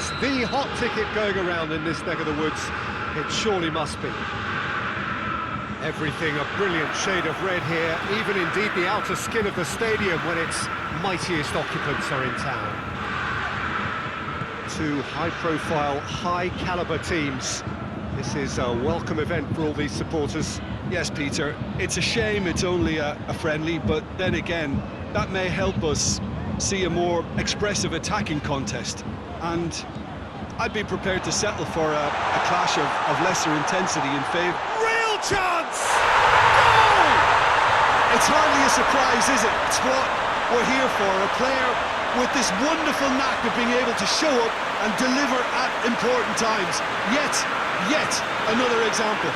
it's the hot ticket going around in this neck of the woods. It surely must be. Everything a brilliant shade of red here, even indeed the outer skin of the stadium when its mightiest occupants are in town. Two high-profile, high-caliber teams. This is a welcome event for all these supporters. Yes, Peter, it's a shame it's only a friendly, but then again, that may help us see a more expressive attacking contest. And I'd be prepared to settle for a clash of lesser intensity in favour. Real chance! Goal! It's hardly a surprise, is it? It's what we're here for, a player with this wonderful knack of being able to show up and deliver at important times. Yet another example.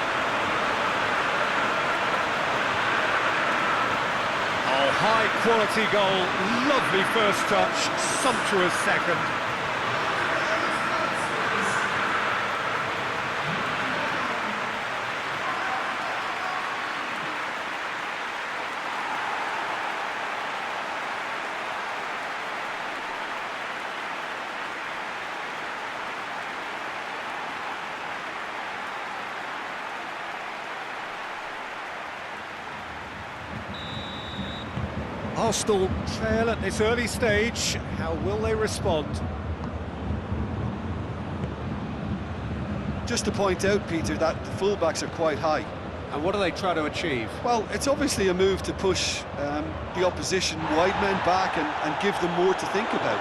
Oh, high quality goal, lovely first touch, sumptuous second. Arsenal trail at this early stage. How will they respond? Just to point out, Peter, that the fullbacks are quite high. And what do they try to achieve? Well, it's obviously a move to push the opposition wide men back and give them more to think about.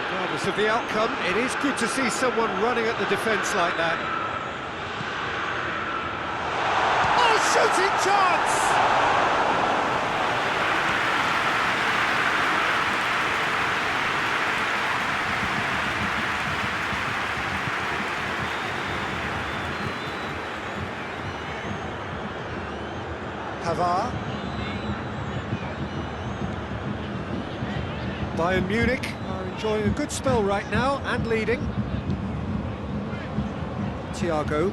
Regardless of the outcome, it is good to see someone running at the defence like that. Oh, shooting chance! Bayern Munich are enjoying a good spell right now and leading. Thiago.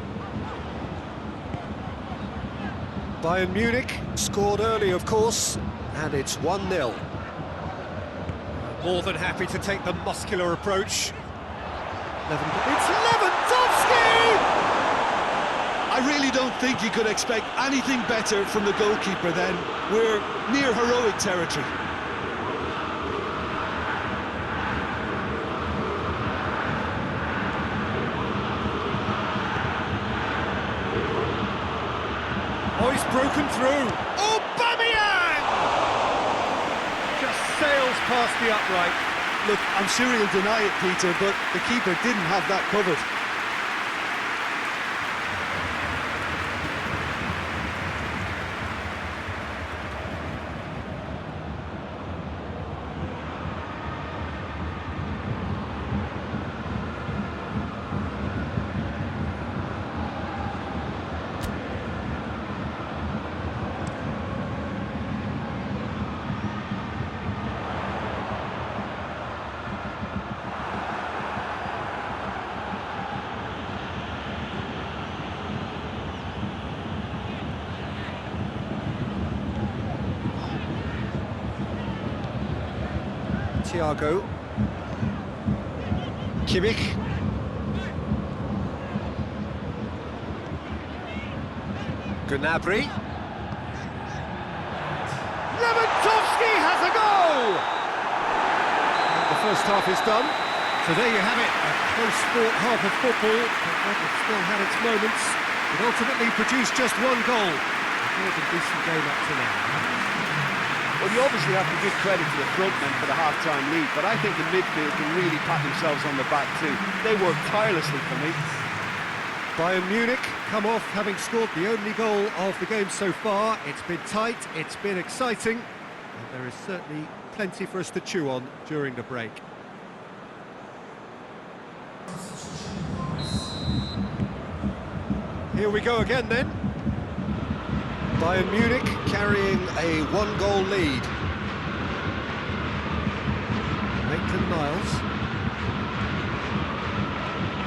Bayern Munich scored early, of course, and it's 1-0. More than happy to take the muscular approach. It's Lewandowski! I really don't think you could expect anything better from the goalkeeper then. We're near heroic territory. Oh, he's broken through. Oh, Aubameyang! Just sails past the upright. Look, I'm sure he'll deny it, Peter, but the keeper didn't have that covered. Thiago. Kimmich. Gnabry. Lewandowski has a goal! The first half is done. So there you have it, a close-fought half of football, but it still had its moments. It ultimately produced just one goal. A good and decent game up to now. Well, you obviously have to give credit to the front men for the half-time lead, but I think the midfield can really pat themselves on the back too. They worked tirelessly for me. Bayern Munich come off having scored the only goal of the game so far. It's been tight, it's been exciting, and there is certainly plenty for us to chew on during the break. Here we go again then. Bayern Munich carrying a one-goal lead. Maitland-Niles.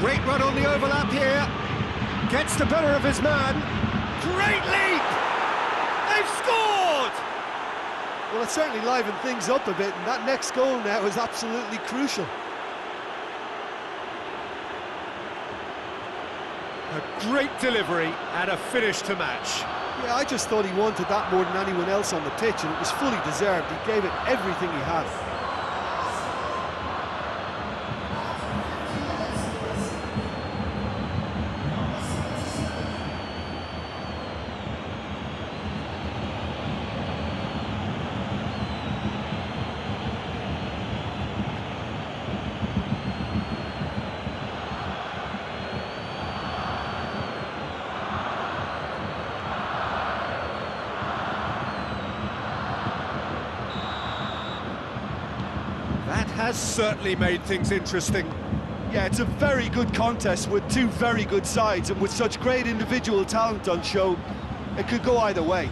Great run on the overlap here. Gets the better of his man. Great leap! They've scored! Well, it certainly livened things up a bit, and that next goal now is absolutely crucial. A great delivery and a finish to match. Yeah, I just thought he wanted that more than anyone else on the pitch, and it was fully deserved. He gave it everything he had. That has certainly made things interesting. Yeah, it's a very good contest with two very good sides, and with such great individual talent on show, it could go either way.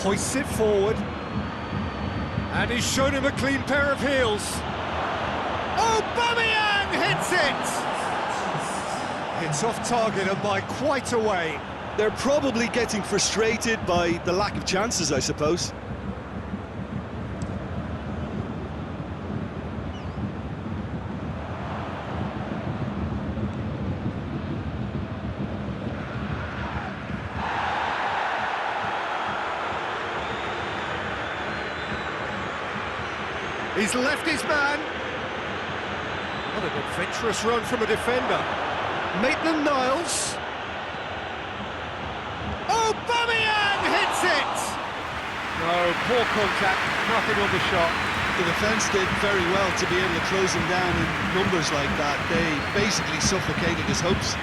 Hoists it forward. And he's shown him a clean pair of heels. Aubameyang hits it! It's off target and by quite a way. They're probably getting frustrated by the lack of chances, I suppose. He's left his man. What an adventurous run from a defender. Maitland-Niles. Aubameyang hits it! No, poor contact, nothing on the shot. The defence did very well to be able to close him down in numbers like that. They basically suffocated his hopes.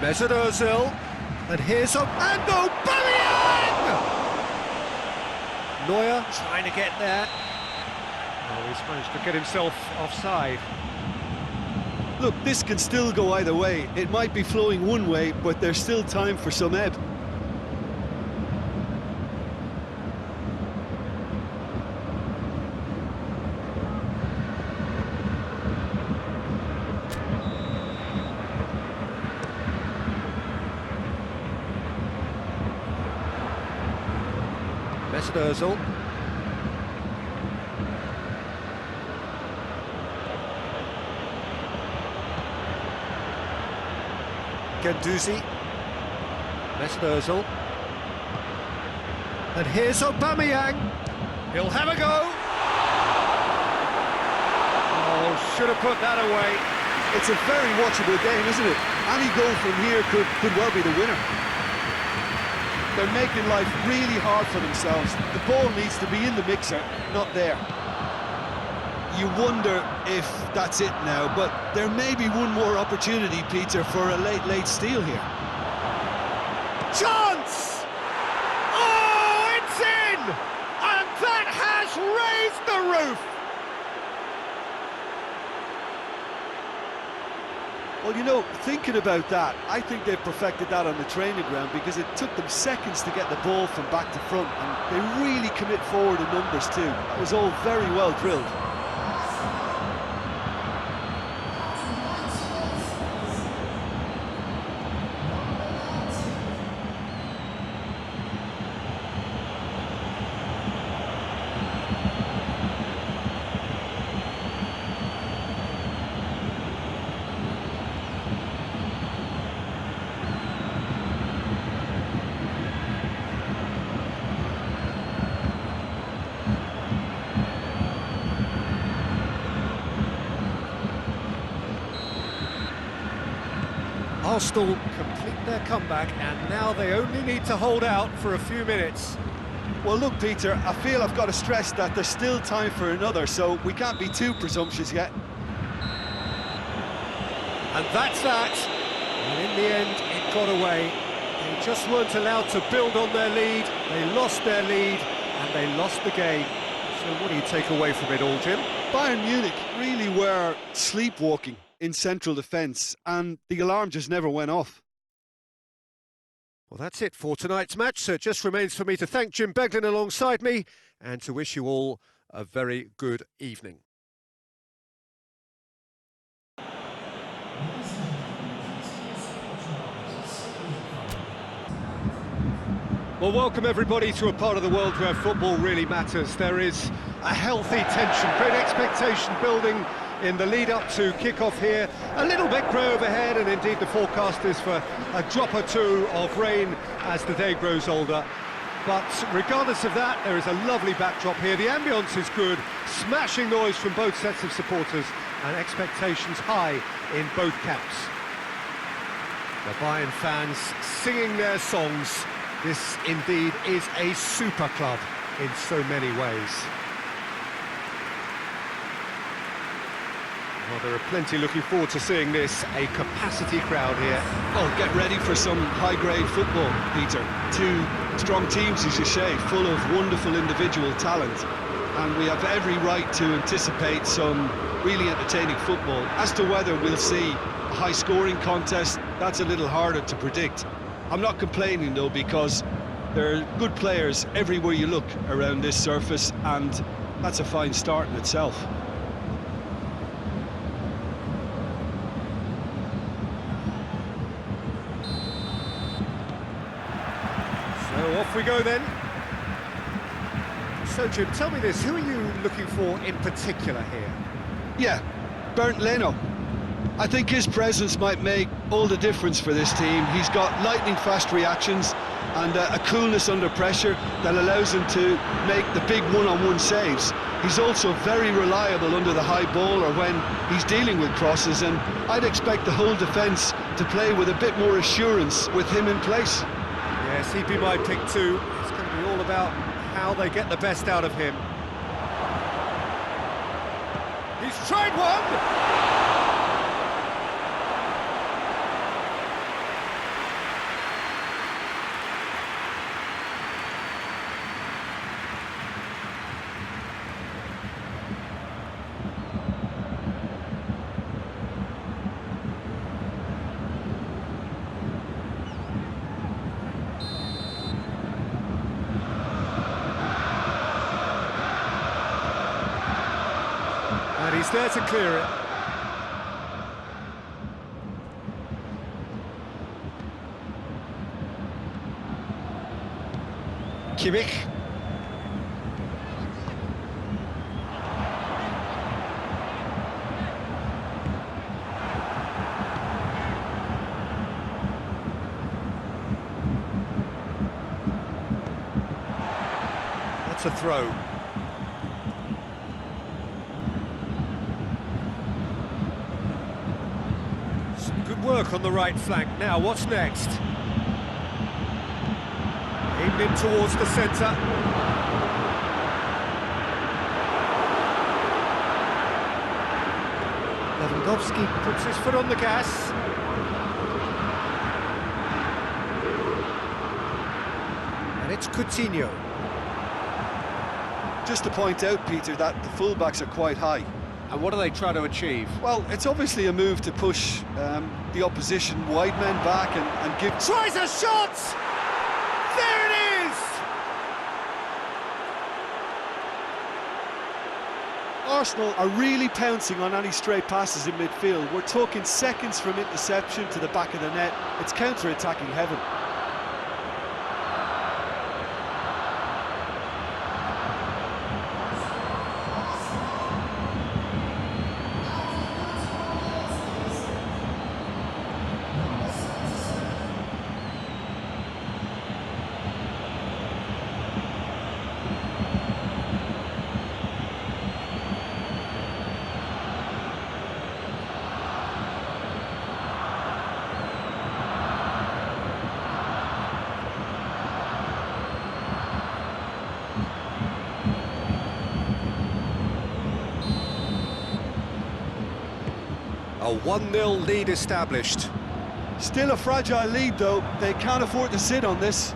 Mesut Ozil. And here's and Aubameyang! Neuer trying to get there. Oh, he's managed to get himself offside. Look, this can still go either way. It might be flowing one way, but there's still time for some ebb. Mesut Ozil. Guendouzi. Mesut Ozil. And here's Aubameyang. He'll have a go. Oh, should have put that away. It's a very watchable game, isn't it? Any goal from here could well be the winner. They're making life really hard for themselves. The ball needs to be in the mixer, not there. You wonder if that's it now, but there may be one more opportunity, Peter, for a late steal here. Chance! Oh, it's in! And that has raised the roof! Well, you know, thinking about that, I think they've perfected that on the training ground, because it took them seconds to get the ball from back to front, and they really commit forward in numbers too. That was all very well drilled. Arsenal complete their comeback, and now they only need to hold out for a few minutes. Well, look, Peter, I feel I've got to stress that there's still time for another, so we can't be too presumptuous yet. And that's that. And in the end, it got away. They just weren't allowed to build on their lead. They lost their lead, and they lost the game. So what do you take away from it all, Jim? Bayern Munich really were sleepwalking in central defence, and the alarm just never went off. Well, that's it for tonight's match, so it just remains for me to thank Jim Beglin alongside me and to wish you all a very good evening. Well, welcome everybody to a part of the world where football really matters. There is a healthy tension, great expectation building in the lead-up to kick-off here. A little bit grey overhead, and indeed the forecast is for a drop or two of rain as the day grows older. But regardless of that, there is a lovely backdrop here. The ambience is good, smashing noise from both sets of supporters, and expectations high in both camps. The Bayern fans singing their songs. This indeed is a super club in so many ways. Well, there are plenty looking forward to seeing this, a capacity crowd here. Oh, get ready for some high-grade football, Peter. Two strong teams, as you say, full of wonderful individual talent. And we have every right to anticipate some really entertaining football. As to whether we'll see a high-scoring contest, that's a little harder to predict. I'm not complaining, though, because there are good players everywhere you look around this surface, and that's a fine start in itself. So off we go then. So Jim, tell me this, who are you looking for in particular here? Yeah, Bernd Leno. I think his presence might make all the difference for this team. He's got lightning-fast reactions and a coolness under pressure that allows him to make the big one-on-one saves. He's also very reliable under the high ball or when he's dealing with crosses, and I'd expect the whole defence to play with a bit more assurance with him in place. Yes, he'd be my pick too. It's going to be all about how they get the best out of him. He's tried one! And he's there to clear it. Kimmich. That's a throw. Good work on the right flank. Now, what's next? Aimed in towards the centre. Lewandowski puts his foot on the gas. And it's Coutinho. Just to point out, Peter, that the fullbacks are quite high. And what do they try to achieve? Well, it's obviously a move to push the opposition wide men back and give... Tries a shot! There it is! Arsenal are really pouncing on any stray passes in midfield. We're talking seconds from interception to the back of the net. It's counter-attacking heaven. A 1-0 lead established. Still a fragile lead, though. They can't afford to sit on this.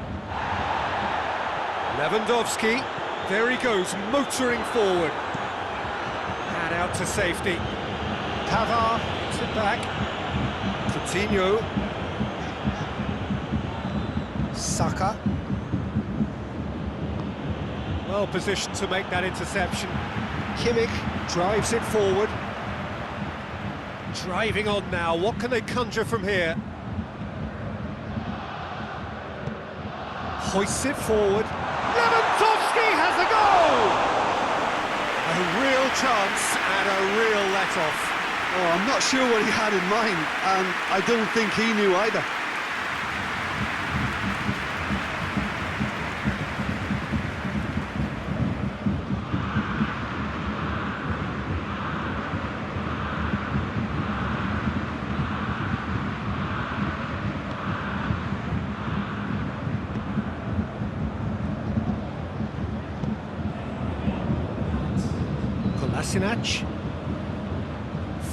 Lewandowski, there he goes, motoring forward. And out to safety. Pavard gets it back. Coutinho. Saka. Well positioned to make that interception. Kimmich drives it forward. Driving on now, what can they conjure from here? Hoists it forward. Lewandowski has a goal! A real chance and a real let-off. Oh, I'm not sure what he had in mind, and I don't think he knew either. Kolasinac.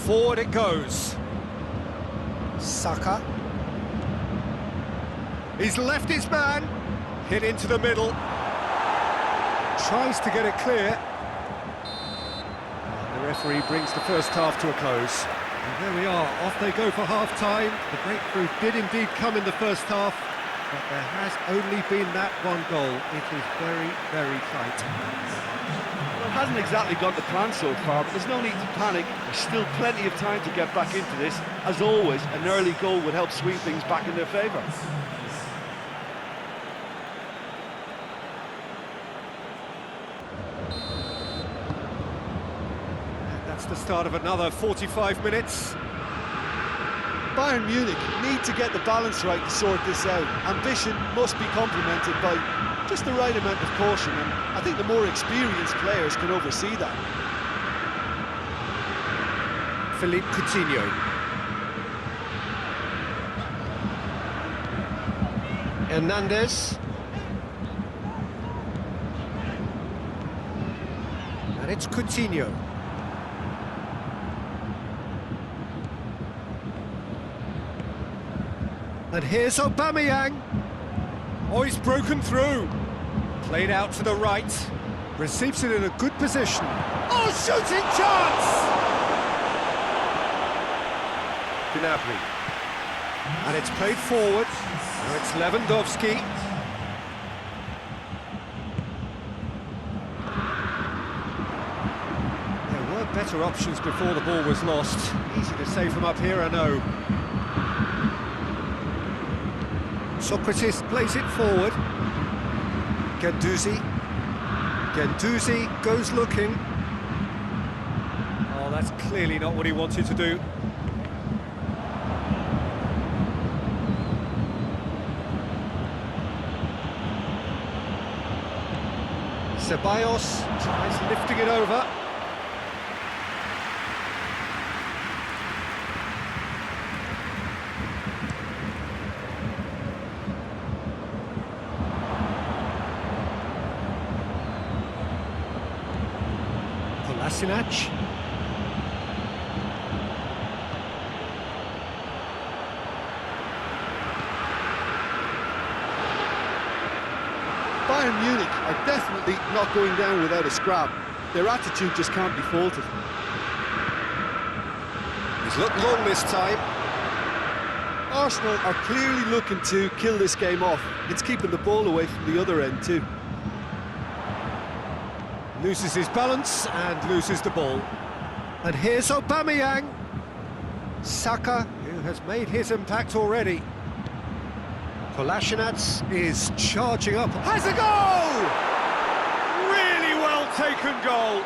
Forward it goes. Saka. He's left his man. Hit into the middle. Tries to get it clear. And the referee brings the first half to a close. And there we are, off they go for half-time. The breakthrough did indeed come in the first half, but there has only been that one goal. It is very, very tight. Well, it hasn't exactly got the plan so far, but there's no need to panic. There's still plenty of time to get back into this. As always, an early goal would help swing things back in their favour. That's the start of another 45 minutes. Bayern Munich need to get the balance right to sort this out. Ambition must be complemented by just the right amount of caution, and I think the more experienced players can oversee that. Philippe Coutinho. Hernandez. And it's Coutinho. And here's Aubameyang. Oh, he's broken through. Played out to the right. Receives it in a good position. Oh, shooting chance! Gnabry. And it's played forward. Now it's Lewandowski. There were better options before the ball was lost. Easy to save from up here, I know. Socrates plays it forward. Guendouzi. Guendouzi goes looking. Oh, that's clearly not what he wanted to do. Ceballos tries lifting it over. Kolasinac. Bayern Munich are definitely not going down without a scrap. Their attitude just can't be faulted. He's looked long this time. Arsenal are clearly looking to kill this game off. It's keeping the ball away from the other end too. Loses his balance and loses the ball. And here's Aubameyang. Saka, who has made his impact already. Kolasinac is charging up. Has a goal! Really well taken goal.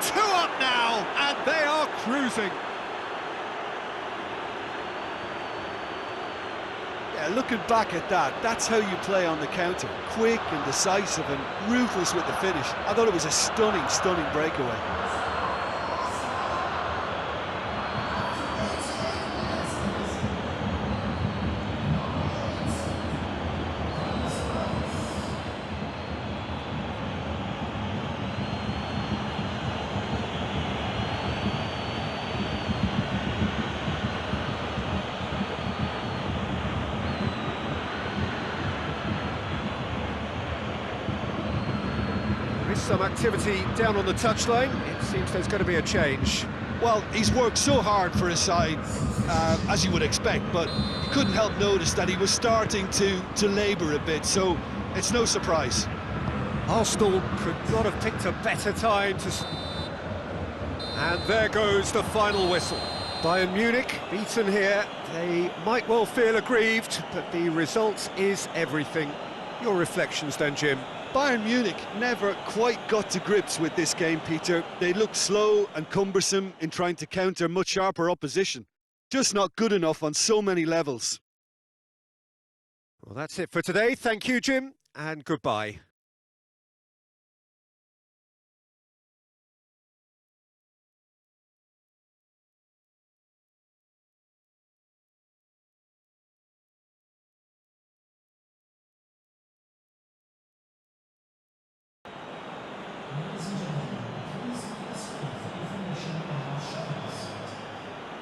2 up now, and they are cruising. Yeah, looking back at that, that's how you play on the counter. Quick and decisive and ruthless with the finish. I thought it was a stunning, stunning breakaway. Some activity down on the touchline. It seems there's going to be a change. Well, he's worked so hard for his side. as you would expect, but you couldn't help notice that he was starting to labour a bit, so it's no surprise. Arsenal could not have picked a better time to... And there goes the final whistle. Bayern Munich beaten here. They might well feel aggrieved, but the result is everything. Your reflections then, Jim? Bayern Munich never quite got to grips with this game, Peter. They looked slow and cumbersome in trying to counter much sharper opposition. Just not good enough on so many levels. Well, that's it for today. Thank you, Jim, and goodbye.